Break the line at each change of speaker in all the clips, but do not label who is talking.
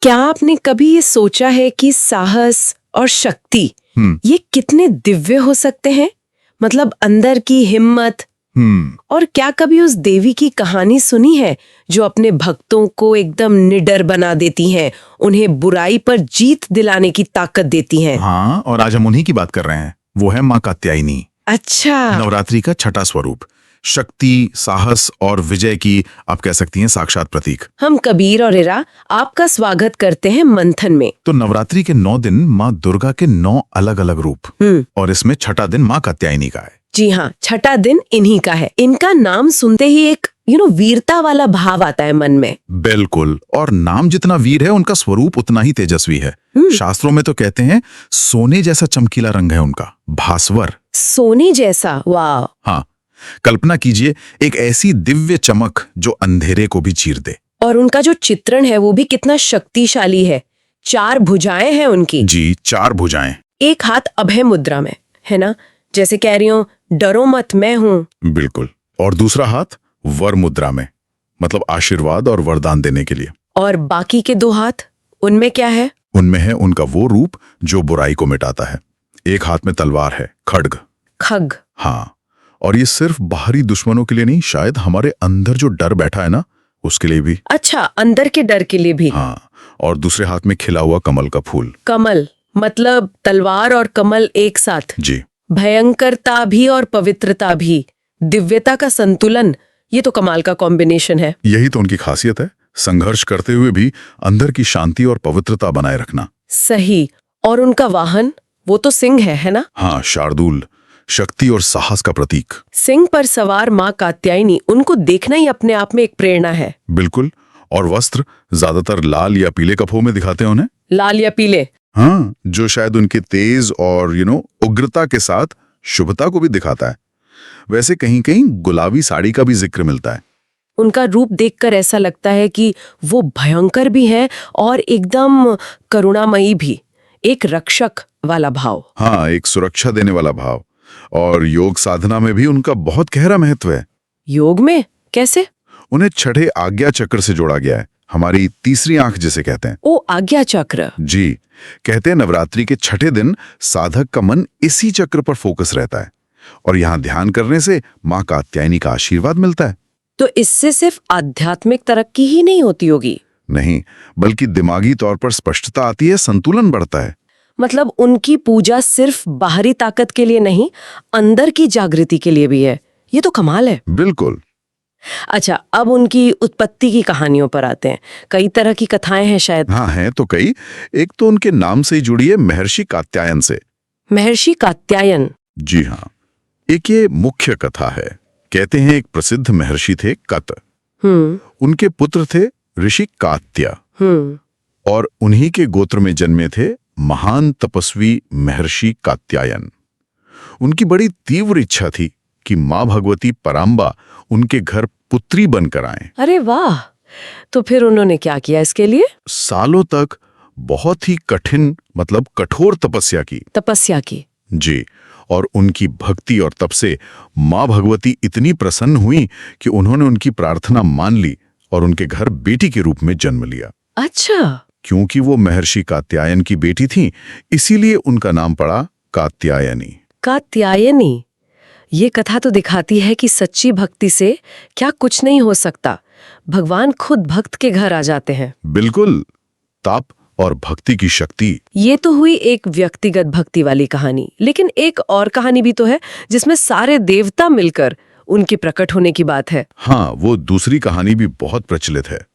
क्या आपने कभी ये सोचा है कि साहस और शक्ति ये कितने दिव्य हो सकते हैं? मतलब अंदर की हिम्मत। और क्या कभी उस देवी की कहानी सुनी है जो अपने भक्तों को एकदम निडर बना देती हैं, उन्हें बुराई पर जीत दिलाने की ताकत देती हैं?
हाँ, और आज हम उन्हीं की बात कर रहे हैं। वो है माँ कात्यायनी।
अच्छा।
नवरात्रि का छठा स्वरूप, शक्ति, साहस और विजय की आप कह सकती हैं साक्षात प्रतीक।
हम कबीर और इरा आपका स्वागत करते हैं मंथन में।
तो नवरात्रि के 9 दिन माँ दुर्गा के 9 अलग अलग रूप, और इसमें छठा दिन माँ कात्यायनी का है।
जी हाँ, छठा दिन इन्हीं का है। इनका नाम सुनते ही एक वीरता वाला भाव आता है मन में।
बिल्कुल, और नाम जितना वीर है उनका स्वरूप उतना ही तेजस्वी है। शास्त्रों में तो कहते हैं सोने जैसा चमकीला रंग है उनका, भास्वर।
सोने जैसा? वाह।
हाँ, कल्पना कीजिए एक ऐसी दिव्य चमक जो अंधेरे को भी चीर दे।
और उनका जो चित्रण है वो भी कितना शक्तिशाली है। 4 भुजाएं हैं उनकी।
जी, 4 भुजाएं।
एक हाथ अभय मुद्रा में है ना, जैसे कह रही हूँ डरो मत मैं हूँ।
बिल्कुल। और दूसरा हाथ वर मुद्रा में, मतलब आशीर्वाद और वरदान देने के लिए।
और बाकी के 2 हाथ, उनमें क्या है?
उनमें है उनका वो रूप जो बुराई को मिटाता है। एक हाथ में तलवार है, खड्ग।
खग।
हाँ, और ये सिर्फ बाहरी दुश्मनों के लिए नहीं, शायद हमारे अंदर जो डर बैठा है ना, उसके लिए भी।
अच्छा, अंदर के डर के लिए भी।
हाँ, और दूसरे हाथ में खिला हुआ कमल का फूल।
कमल मतलब तलवार और कमल एक साथ।
जी।
भयंकरता भी और पवित्रता भी, दिव्यता का संतुलन, ये तो कमाल का कॉम्बिनेशन है।
यही तो उनकी खासियत है, संघर्ष करते हुए भी अंदर की शांति और पवित्रता बनाए रखना।
सही। और उनका वाहन, वो तो सिंह है ना?
हाँ, शार्दूल, शक्ति और साहस का प्रतीक।
सिंह पर सवार माँ कात्यायनी, उनको देखना ही अपने आप में एक प्रेरणा है।
बिल्कुल। और वस्त्र ज्यादातर लाल या पीले कपड़ों में दिखाते हैं उन्हें।
लाल या पीले?
हाँ, जो शायद उनके तेज और उग्रता के साथ शुभता को भी दिखाता है। वैसे कहीं कहीं गुलाबी साड़ी का भी जिक्र मिलता है।
उनका रूप देखकर ऐसा लगता है कि वो भयंकर भी है और एकदम करुणामयी भी, एक रक्षक वाला भाव।
हाँ, एक सुरक्षा देने वाला भाव। और योग साधना में भी उनका बहुत गहरा महत्व है।
योग में कैसे?
उन्हें छठे आज्ञा चक्र से जोड़ा गया है, हमारी तीसरी आंख जिसे कहते हैं।
ओ, आज्ञा चक्र।
जी, कहते हैं नवरात्रि के छठे दिन साधक का मन इसी चक्र पर फोकस रहता है, और यहाँ ध्यान करने से माँ कात्यायनी का आशीर्वाद मिलता है।
तो इससे सिर्फ आध्यात्मिक तरक्की ही नहीं होती होगी?
नहीं, बल्कि दिमागी तौर पर स्पष्टता आती है, संतुलन बढ़ता है।
मतलब उनकी पूजा सिर्फ बाहरी ताकत के लिए नहीं, अंदर की जागृति के लिए भी है। ये तो कमाल है।
बिल्कुल।
अच्छा, अब उनकी उत्पत्ति की कहानियों पर आते हैं। कई तरह की कथाएं हैं शायद।
हाँ, हैं तो कई। एक तो उनके नाम से ही जुड़ी है, महर्षि कात्यायन से।
महर्षि कात्यायन?
जी हाँ, एक ये मुख्य कथा है। कहते हैं एक प्रसिद्ध महर्षि थे कत। उनके पुत्र थे ऋषि कात्य। और उन्हीं के गोत्र में जन्मे थे महान तपस्वी महर्षि कात्यायन। उनकी बड़ी तीव्र इच्छा थी कि माँ भगवती पराम्बा उनके घर पुत्री बनकर आए।
अरे वाह! तो फिर उन्होंने क्या किया इसके लिए?
सालों तक बहुत ही कठिन, मतलब कठोर तपस्या की। जी, और उनकी भक्ति और तप से माँ भगवती इतनी प्रसन्न हुई कि उन्होंने उनकी प्रार्थना मान ली और उनके घर बेटी के रूप में जन्म लिया।
अच्छा।
क्योंकि वो महर्षि कात्यायन की बेटी थी, इसीलिए उनका नाम पड़ा कात्यायनी।
कात्यायनी। ये कथा तो दिखाती है कि सच्ची भक्ति से क्या कुछ नहीं हो सकता। भगवान खुद भक्त के घर आ जाते हैं।
बिल्कुल, तप और भक्ति की शक्ति।
ये तो हुई एक व्यक्तिगत भक्ति वाली कहानी, लेकिन एक और कहानी भी तो है जिसमें सारे देवता मिलकर उनके प्रकट होने की बात है।
हाँ, वो दूसरी कहानी भी बहुत प्रचलित है।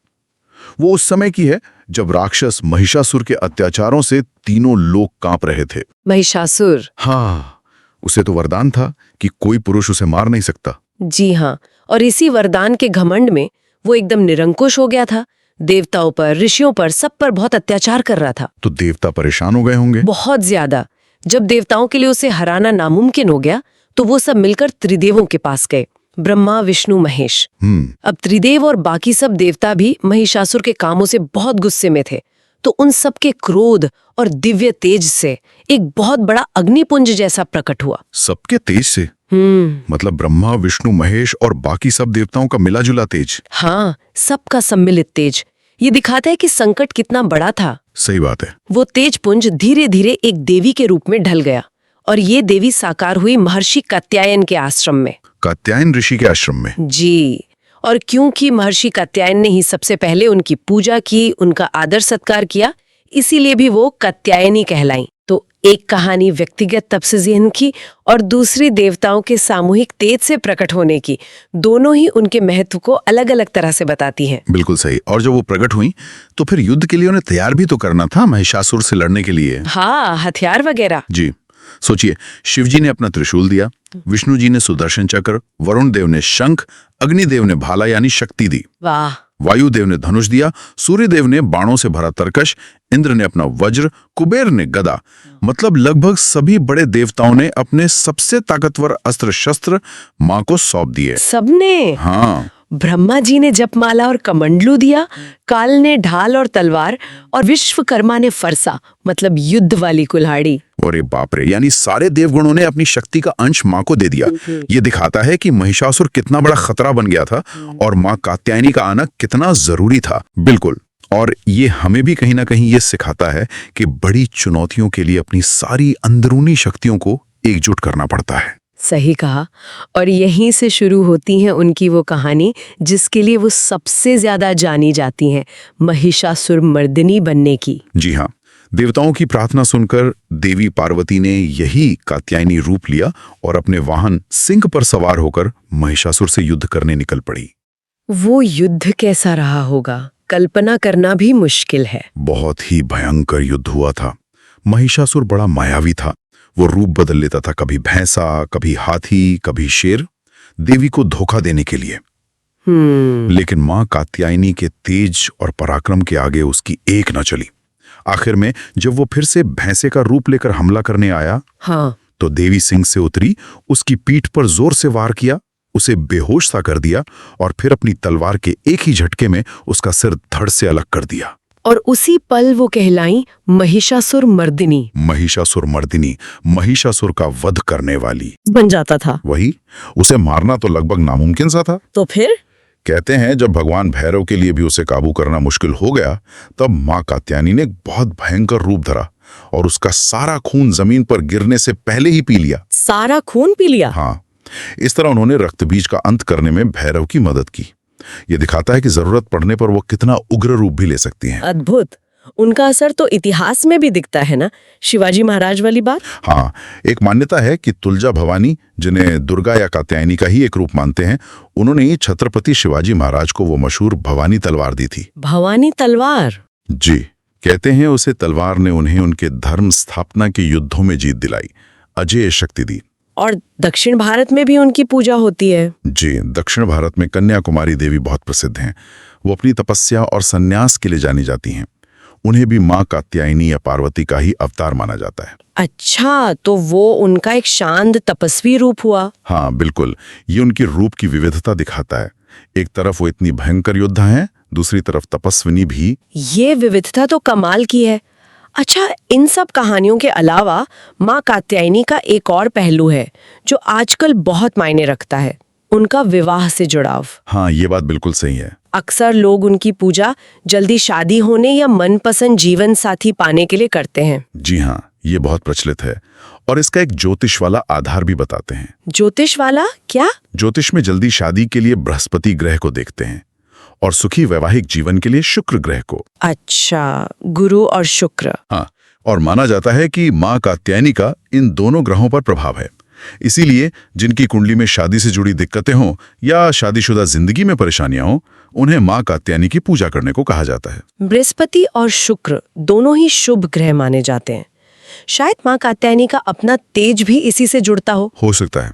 वो उस समय की है जब राक्षस महिषासुर के अत्याचारों से तीनों लोग कांप रहे थे।
महिषासुर?
हाँ, उसे तो वरदान था कि कोई पुरुष उसे मार नहीं सकता।
जी हाँ, और इसी वरदान के घमंड में वो एकदम निरंकुश हो गया था। देवताओं पर, ऋषियों पर, सब पर बहुत अत्याचार कर रहा था।
तो देवता परेशान हो गए होंगे।
बहुत ज्यादा। जब देवताओं के लिए उसे हराना नामुमकिन हो गया तो वो सब मिलकर त्रिदेवों के पास गए, ब्रह्मा, विष्णु, महेश। अब त्रिदेव और बाकी सब देवता भी महिषासुर के कामों से बहुत गुस्से में थे। तो उन सब के क्रोध और दिव्य तेज से एक बहुत बड़ा अग्निपुंज जैसा प्रकट हुआ।
सबके तेज से? मतलब ब्रह्मा, विष्णु, महेश और बाकी सब देवताओं का मिला जुला तेज?
हाँ, सबका सम्मिलित तेज। ये दिखाता है कि संकट कितना बड़ा था।
सही बात है।
वो तेजपुंज धीरे धीरे एक देवी के रूप में ढल गया और ये देवी साकार हुई महर्षि कात्यायन के आश्रम में।
कात्यायन ऋषि के आश्रम में?
जी। और क्योंकि महर्षि कात्यायन ने ही सबसे पहले उनकी पूजा की, उनका आदर सत्कार किया, इसीलिए भी वो कात्यायनी कहलाई। तो एक कहानी व्यक्तिगत तपस्या की और दूसरी देवताओं के सामूहिक तेज से प्रकट होने की, दोनों ही उनके महत्व को अलग अलग तरह से बताती हैं।
बिल्कुल सही। और जब वो प्रकट हुई तो फिर युद्ध के लिए उन्हें तैयार भी तो करना था, महिषासुर से लड़ने के लिए।
हाँ, हथियार वगैरह।
जी। सोचिए, शिवजी ने अपना त्रिशूल दिया, विष्णु जी ने सुदर्शन चक्र, वरुण देव ने शंख, अग्निदेव ने भाला यानी शक्ति दी,
वाह।
वायुदेव ने धनुष दिया, सूर्यदेव ने बाणों से भरा तरकश, इंद्र ने अपना वज्र, कुबेर ने गदा। मतलब लगभग सभी बड़े देवताओं ने अपने सबसे ताकतवर अस्त्र शस्त्र मां को सौंप दिए।
सबने?
हाँ।
ब्रह्मा जी ने जपमाला और कमंडलू दिया, काल ने ढाल और तलवार, और विश्वकर्मा ने फरसा मतलब युद्ध वाली कुल्हाड़ी।
अरे बाप रे, यानी सारे देवगणों ने अपनी शक्ति का अंश मां को दे दिया। ये दिखाता है कि महिषासुर कितना बड़ा खतरा बन गया था और मां कात्यायनी का आना कितना जरूरी था। बिल्कुल। और ये हमें भी कहीं ना कहीं ये सिखाता है कि बड़ी चुनौतियों के लिए अपनी सारी अंदरूनी शक्तियों को एकजुट करना पड़ता है।
सही कहा। और यहीं से शुरू होती है उनकी वो कहानी जिसके लिए वो सबसे ज्यादा जानी जाती हैं, महिषासुर मर्दिनी बनने की।
जी हाँ, देवताओं की प्रार्थना सुनकर देवी पार्वती ने यही कात्यायनी रूप लिया और अपने वाहन सिंह पर सवार होकर महिषासुर से युद्ध करने निकल पड़ी।
वो युद्ध कैसा रहा होगा, कल्पना करना भी मुश्किल है।
बहुत ही भयंकर युद्ध हुआ था। महिषासुर बड़ा मायावी था। वो रूप बदल लेता था, कभी भैंसा, कभी हाथी, कभी शेर, देवी को धोखा देने के लिए। लेकिन मां कात्यायनी के तेज और पराक्रम के आगे उसकी एक न चली। आखिर में जब वो फिर से भैंसे का रूप लेकर हमला करने आया,
हाँ,
तो देवी सिंह से उतरी, उसकी पीठ पर जोर से वार किया, उसे बेहोश सा कर दिया और फिर अपनी तलवार के एक ही झटके में उसका सिर धड़ से अलग कर दिया।
और उसी पल वो कहलाई महिषासुर मर्दिनी।
महिषासुर मर्दिनी, महिषासुर का वध करने वाली
बन जाता था।
वही। उसे मारना तो लगभग नामुमकिन सा था।
तो फिर
कहते हैं जब भगवान भैरव के लिए भी उसे काबू करना मुश्किल हो गया, तब मां कात्यायनी ने बहुत भयंकर रूप धरा और उसका सारा खून जमीन पर गिरने से पहले ही पी लिया।
सारा खून पी लिया?
हाँ। इस तरह उन्होंने रक्त बीज का अंत करने में भैरव की मदद की। ये दिखाता है कि जरूरत पड़ने पर वो कितना उग्र रूप भी ले सकती हैं।
अद्भुत। उनका असर तो इतिहास में भी दिखता है ना, शिवाजी महाराज वाली बात।
हाँ, एक मान्यता है कि तुलजा भवानी, जिन्हें दुर्गा या कात्यायनी का ही एक रूप मानते हैं, उन्होंने ही छत्रपति शिवाजी महाराज को वो मशहूर भवानी तलवार दी थी।
भवानी तलवार?
जी। कहते हैं उसे तलवार ने उन्हें उनके धर्म स्थापना के युद्धों में जीत दिलाई, अजेय शक्ति दी।
और दक्षिण भारत में भी उनकी पूजा होती है।
जी, दक्षिण भारत में कन्याकुमारी देवी बहुत प्रसिद्ध हैं। वो अपनी तपस्या और संन्यास के लिए जानी जाती हैं। उन्हें भी मां कात्यायनी या पार्वती का ही अवतार माना जाता है।
अच्छा, तो वो उनका एक शांत तपस्वी रूप हुआ।
हाँ बिल्कुल, ये उनकी रूप की विविधता दिखाता है। एक तरफ वो इतनी भयंकर योद्धा हैं, दूसरी तरफ तपस्विनी भी।
ये विविधता तो कमाल की है। अच्छा, इन सब कहानियों के अलावा मां कात्यायनी का एक और पहलू है जो आजकल बहुत मायने रखता है, उनका विवाह से जुड़ाव।
हाँ, ये बात बिल्कुल सही है।
अक्सर लोग उनकी पूजा जल्दी शादी होने या मनपसंद जीवन साथी पाने के लिए करते हैं।
जी हाँ, ये बहुत प्रचलित है और इसका एक ज्योतिष वाला आधार भी बताते हैं।
ज्योतिष वाला क्या?
ज्योतिष में जल्दी शादी के लिए बृहस्पति ग्रह को देखते हैं और सुखी वैवाहिक जीवन के लिए शुक्र ग्रह को।
अच्छा, गुरु और शुक्र।
हाँ, और माना जाता है कि मां कात्यायनी का इन दोनों ग्रहों पर प्रभाव है। इसीलिए जिनकी कुंडली में शादी से जुड़ी दिक्कतें हों या शादीशुदा जिंदगी में परेशानियां हों, उन्हें मां कात्यायनी की पूजा करने को कहा जाता है।
बृहस्पति और शुक्र दोनों ही शुभ ग्रह माने जाते हैं। शायद मां कात्यायनी का अपना तेज भी इसी से जुड़ता हो
सकता है।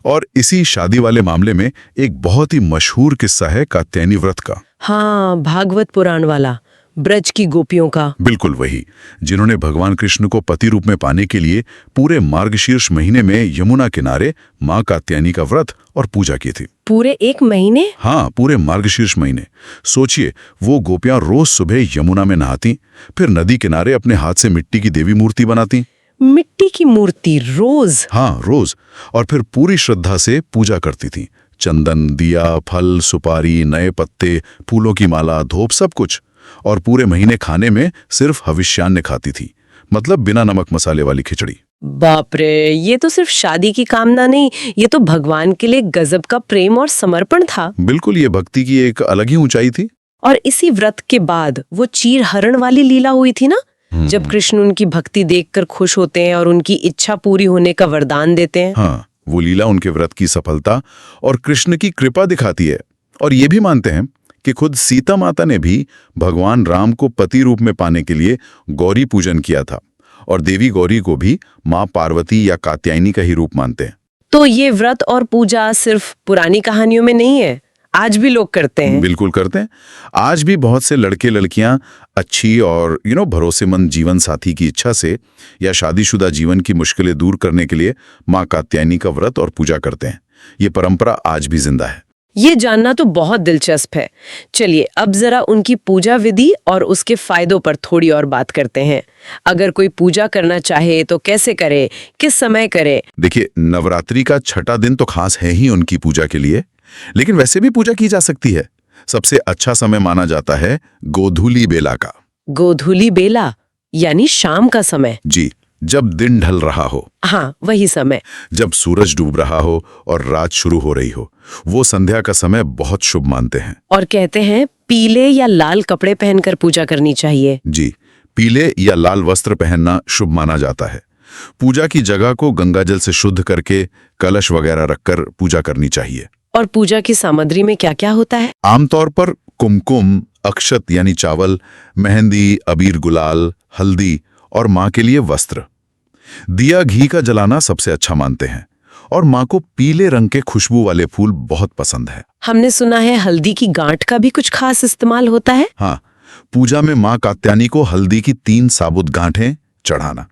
और इसी शादी वाले मामले में एक बहुत ही मशहूर किस्सा है कात्यायनी व्रत का।
हाँ, भागवत पुराण वाला, ब्रज की गोपियों का।
बिल्कुल वही, जिन्होंने भगवान कृष्ण को पति रूप में पाने के लिए पूरे मार्गशीर्ष महीने में यमुना किनारे मां कात्यायनी का व्रत और पूजा की थी।
पूरे एक महीने?
हाँ, पूरे मार्गशीर्ष महीने। सोचिए, वो गोपियां रोज सुबह यमुना में नहाती, फिर नदी किनारे अपने हाथ से मिट्टी की देवी मूर्ति बनाती।
मिट्टी की मूर्ति रोज?
हाँ, रोज। और फिर पूरी श्रद्धा से पूजा करती थी। चंदन, दिया, फल, सुपारी, नए पत्ते, फूलों की माला, धूप, सब कुछ। और पूरे महीने खाने में सिर्फ हविष्यान्न खाती थी, मतलब बिना नमक मसाले वाली खिचड़ी।
बाप रे, ये तो सिर्फ शादी की कामना नहीं, ये तो भगवान के लिए गजब का प्रेम और समर्पण था।
बिल्कुल, ये भक्ति की एक अलग ही ऊंचाई थी।
और इसी व्रत के बाद वो चीर हरण वाली लीला हुई थी ना, जब कृष्ण उनकी भक्ति देखकर खुश होते हैं और उनकी इच्छा पूरी होने का वरदान देते हैं।
हाँ, वो लीला उनके व्रत की सफलता और कृष्ण की कृपा दिखाती है। और ये भी मानते हैं कि खुद सीता माता ने भी भगवान राम को पति रूप में पाने के लिए गौरी पूजन किया था, और देवी गौरी को भी माँ पार्वती या कात्यायनी का ही रूप मानते हैं।
तो ये व्रत और पूजा सिर्फ पुरानी कहानियों में नहीं है, आज भी लोग करते हैं।
बिल्कुल करते हैं। आज भी बहुत से लड़के लड़कियां अच्छी और भरोसेमंद जीवन साथी की इच्छा से या शादीशुदा जीवन की मुश्किलें दूर करने के लिए माँ कात्यायनी का व्रत और पूजा करते हैं। ये परंपरा आज भी जिंदा है।
ये जानना तो बहुत दिलचस्प है। चलिए अब जरा उनकी पूजा विधि और उसके फायदों पर थोड़ी और बात करते हैं। अगर कोई पूजा करना चाहे तो कैसे करे, किस समय करे?
देखिए, नवरात्रि का छठा दिन तो खास है ही उनकी पूजा के लिए, लेकिन वैसे भी पूजा की जा सकती है। सबसे अच्छा समय माना जाता है गोधूली बेला का।
गोधूली बेला यानी शाम का समय?
जी, जब दिन ढल रहा हो।
हाँ, वही समय।
जब सूरज डूब रहा हो और रात शुरू हो रही हो, वो संध्या का समय बहुत शुभ मानते हैं।
और कहते हैं पीले या लाल कपड़े पहनकर पूजा करनी चाहिए।
जी, पीले या लाल वस्त्र पहनना शुभ माना जाता है। पूजा की जगह को गंगाजल से शुद्ध करके कलश वगैरह रखकर पूजा करनी चाहिए।
और पूजा की सामग्री में क्या क्या होता है?
आमतौर पर कुमकुम, अक्षत यानी चावल, मेहंदी, अबीर, गुलाल, हल्दी और माँ के लिए वस्त्र। दिया घी का जलाना सबसे अच्छा मानते हैं, और माँ को पीले रंग के खुशबू वाले फूल बहुत पसंद है।
हमने सुना है हल्दी की गांठ का भी कुछ खास इस्तेमाल होता है।
हाँ, पूजा में माँ कात्यायनी को हल्दी की 3 साबुत गांठें चढ़ाना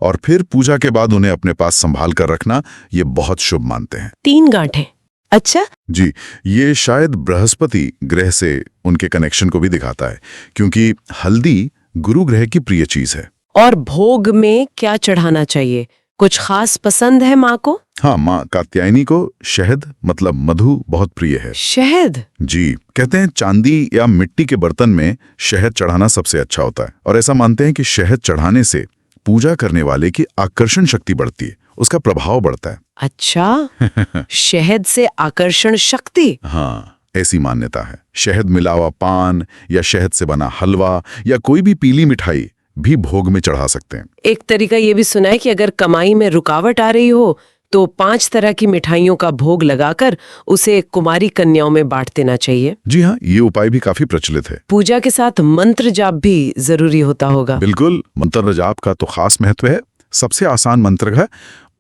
और फिर पूजा के बाद उन्हें अपने पास संभाल कर रखना, ये बहुत शुभ मानते हैं।
3 गांठें? अच्छा।
जी, ये शायद बृहस्पति ग्रह से उनके कनेक्शन को भी दिखाता है, क्योंकि हल्दी गुरु ग्रह की प्रिय चीज है।
और भोग में क्या चढ़ाना चाहिए? कुछ खास पसंद है माँ को?
हाँ, माँ कात्यायनी को शहद मतलब मधु बहुत प्रिय है।
शहद?
जी, कहते हैं चांदी या मिट्टी के बर्तन में शहद चढ़ाना सबसे अच्छा होता है, और ऐसा मानते हैं कि शहद चढ़ाने से पूजा करने वाले की आकर्षण शक्ति बढ़ती है, उसका प्रभाव बढ़ता है।
अच्छा, शहद से आकर्षण शक्ति?
हाँ, ऐसी मान्यता है। शहद मिला हुआ पान या शहद से बना हलवा या कोई भी पीली मिठाई भी भोग में चढ़ा सकते हैं।
एक तरीका ये भी सुना है कि अगर कमाई में रुकावट आ रही हो तो 5 तरह की मिठाइयों का भोग लगाकर उसे कुमारी कन्याओं में बांट देना चाहिए।
जी हाँ, ये उपाय भी काफी प्रचलित है।
पूजा के साथ मंत्र जाप भी जरूरी होता होगा।
बिल्कुल, मंत्र जाप का तो खास महत्व है। सबसे आसान मंत्र है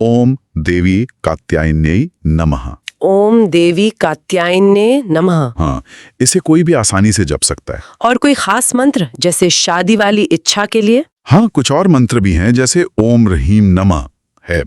ओम देवी कात्यायन्यै नमः।
ओम देवी कात्यायन्ये नमः।
हाँ, इसे कोई भी आसानी से जप सकता है।
और कोई खास मंत्र जैसे शादी वाली इच्छा के लिए?
हाँ, कुछ और मंत्र भी हैं, जैसे ओम रहीम नमः है।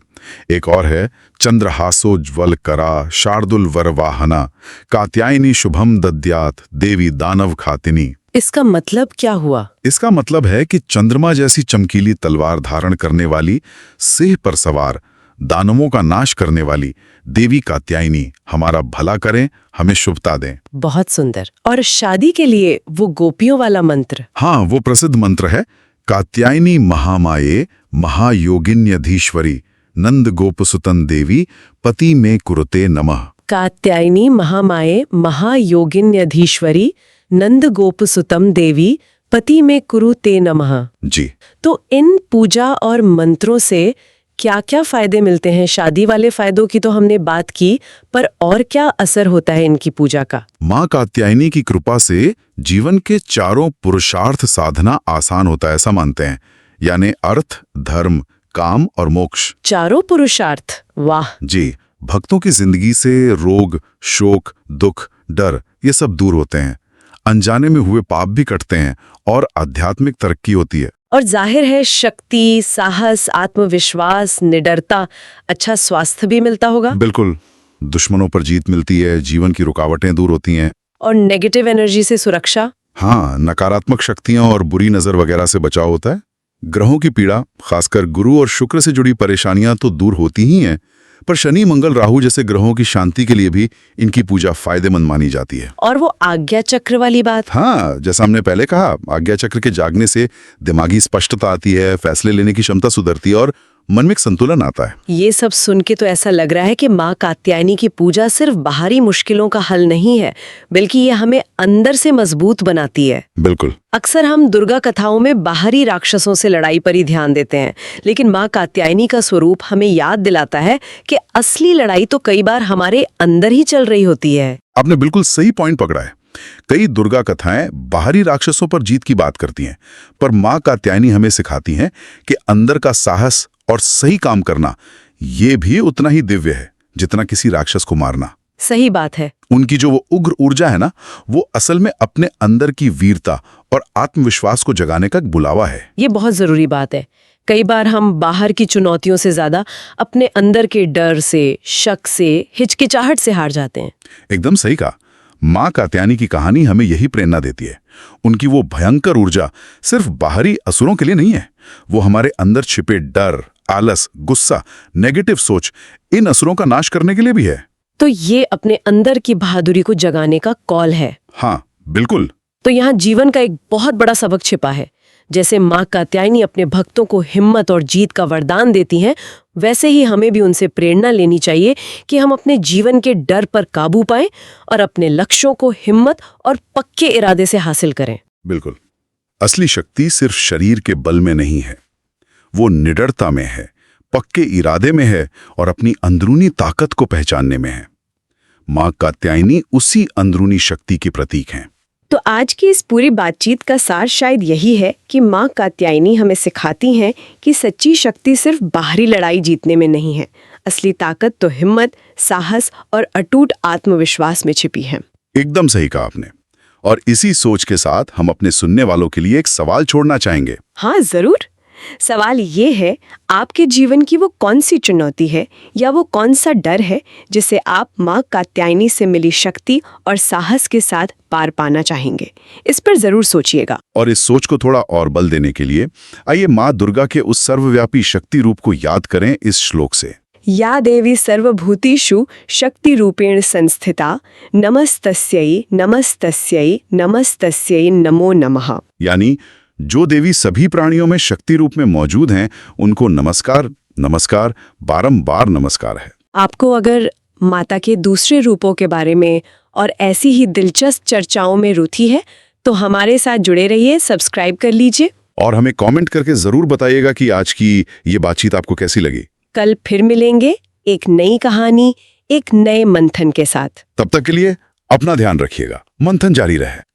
एक और है चंद्रहासोज्वल करा शार्दुल वरवाहना कात्यायनी शुभम दद्यात देवी दानव खातिनी।
इसका मतलब क्या हुआ?
इसका मतलब है कि चंद्रमा जैसी चमकीली तलवार धारण करने वाली, सिंह पर सवार, दानवों का नाश करने वाली देवी कात्यायनी हमारा भला करें, हमें शुभता दें।
बहुत सुंदर। और शादी के लिए वो गोपियों वाला मंत्र?
हाँ, वो प्रसिद्ध मंत्र है कात्यायनी महामाये महायोगिन्यधीश्वरी नंद गोपसुतन देवी पति में कुरुते नमः।
कात्यायनी महामाये महायोगिन्यधीश्वरी नंद गोपसुतम देवी पति में कुरुते नमः।
जी,
तो इन पूजा और मंत्रों से क्या क्या फायदे मिलते हैं? शादी वाले फायदों की तो हमने बात की, पर और क्या असर होता है इनकी पूजा का?
माँ कात्यायनी की कृपा से जीवन के चारों पुरुषार्थ साधना आसान होता है, ऐसा मानते हैं। यानी अर्थ, धर्म, काम और मोक्ष।
चारों पुरुषार्थ? वाह।
जी, भक्तों की जिंदगी से रोग, शोक, दुख, डर ये सब दूर होते हैं। अनजाने में हुए पाप भी कटते हैं और आध्यात्मिक तरक्की होती है।
और जाहिर है शक्ति, साहस, आत्मविश्वास, निडरता, अच्छा स्वास्थ्य भी मिलता होगा।
बिल्कुल, दुश्मनों पर जीत मिलती है, जीवन की रुकावटें दूर होती हैं।
और नेगेटिव एनर्जी से सुरक्षा?
हाँ, नकारात्मक शक्तियां और बुरी नजर वगैरह से बचाव होता है। ग्रहों की पीड़ा, खासकर गुरु और शुक्र से जुड़ी परेशानियां तो दूर होती ही हैं, पर शनि मंगल राहु जैसे ग्रहों की शांति के लिए भी इनकी पूजा फायदेमंद मानी जाती है।
और वो आज्ञा चक्र वाली बात?
हाँ, जैसा हमने पहले कहा, आज्ञा चक्र के जागने से दिमागी स्पष्टता आती है, फैसले लेने की क्षमता सुधरती है और मन में एक संतुलन आता है।
ये सब सुन के तो ऐसा लग रहा है कि माँ कात्यायनी की पूजा सिर्फ बाहरी मुश्किलों का हल नहीं है, बल्कि ये हमें अंदर से मजबूत बनाती है।
बिल्कुल।
अक्सर हम दुर्गा कथाओं में बाहरी राक्षसों से लड़ाई पर ही ध्यान देते हैं, लेकिन माँ कात्यायनी का स्वरूप हमें याद दिलाता है कि असली लड़ाई तो कई बार हमारे अंदर ही चल रही होती है।
आपने बिल्कुल सही पॉइंट पकड़ा है। कई दुर्गा कथाएं बाहरी राक्षसों पर जीत की बात करती हैं, पर माँ कात्यायनी हमें सिखाती हैं कि अंदर का साहस और सही काम करना ये भी उतना ही दिव्य है जितना किसी राक्षस को मारना।
सही बात है।
उनकी जो वो उग्र ऊर्जा है ना, वो असल में अपने अंदर की वीरता और आत्मविश्वास को जगाने का एक बुलावा है।
ये बहुत जरूरी बात है। कई बार हम बाहर की चुनौतियों से ज्यादा अपने अंदर के डर से, शक से, हिचकिचाहट से हार जाते हैं।
एकदम सही कहा। माँ कात्यायनी की कहानी हमें यही प्रेरणा देती है। उनकी वो भयंकर ऊर्जा सिर्फ बाहरी असुरों के लिए नहीं है, वो हमारे अंदर छिपे डर, आलस, गुस्सा, नेगेटिव सोच, इन असुरों का नाश करने के लिए भी है।
तो ये अपने अंदर की बहादुरी को जगाने का कॉल है।
हाँ, बिल्कुल।
तो यहाँ जीवन का एक बहुत बड़ा सबक छिपा है। जैसे माँ कात्यायनी अपने भक्तों को हिम्मत और जीत का वरदान देती हैं, वैसे ही हमें भी उनसे प्रेरणा लेनी चाहिए कि हम अपने जीवन के डर पर काबू पाएं और अपने लक्ष्यों को हिम्मत और पक्के इरादे से हासिल करें।
बिल्कुल। असली शक्ति सिर्फ शरीर के बल में नहीं है, वो निडरता में है, पक्के इरादे में है और अपनी अंदरूनी ताकत को पहचानने में है। माँ कात्यायनी उसी अंदरूनी शक्ति की प्रतीक हैं।
तो आज की इस पूरी बातचीत का सार शायद यही है कि माँ कात्यायनी हमें सिखाती हैं कि सच्ची शक्ति सिर्फ बाहरी लड़ाई जीतने में नहीं है। असली ताकत तो हिम्मत, साहस और अटूट आत्मविश्वास में छिपी है।
एकदम सही कहा आपने। और इसी सोच के साथ हम अपने सुनने वालों के लिए एक सवाल छोड़ना चाहेंगे।
हाँ, जरूर। सवाल ये है, आपके जीवन की वो कौन सी चुनौती है या वो कौन सा डर है जिसे आप माँ कात्यायनी से मिली शक्ति और साहस के साथ पार पाना चाहेंगे? इस पर जरूर सोचिएगा।
और इस सोच को थोड़ा और बल देने के लिए आइए माँ दुर्गा के उस सर्वव्यापी शक्ति रूप को याद करें इस श्लोक से।
या देवी सर्वभूतेषु शक्ति रूपेण संस्थिता नमस्तस्यै नमस्तस्यै नमस्तस्यै नमो नमः।
यानी जो देवी सभी प्राणियों में शक्ति रूप में मौजूद हैं, उनको नमस्कार, नमस्कार, बारंबार नमस्कार है।
आपको अगर माता के दूसरे रूपों के बारे में और ऐसी ही दिलचस्प चर्चाओं में रुचि है तो हमारे साथ जुड़े रहिए, सब्सक्राइब कर लीजिए
और हमें कमेंट करके जरूर बताइएगा कि आज की ये बातचीत आपको कैसी लगी।
कल फिर मिलेंगे एक नई कहानी, एक नए मंथन के साथ।
तब तक के लिए अपना ध्यान रखिएगा। मंथन जारी रहे।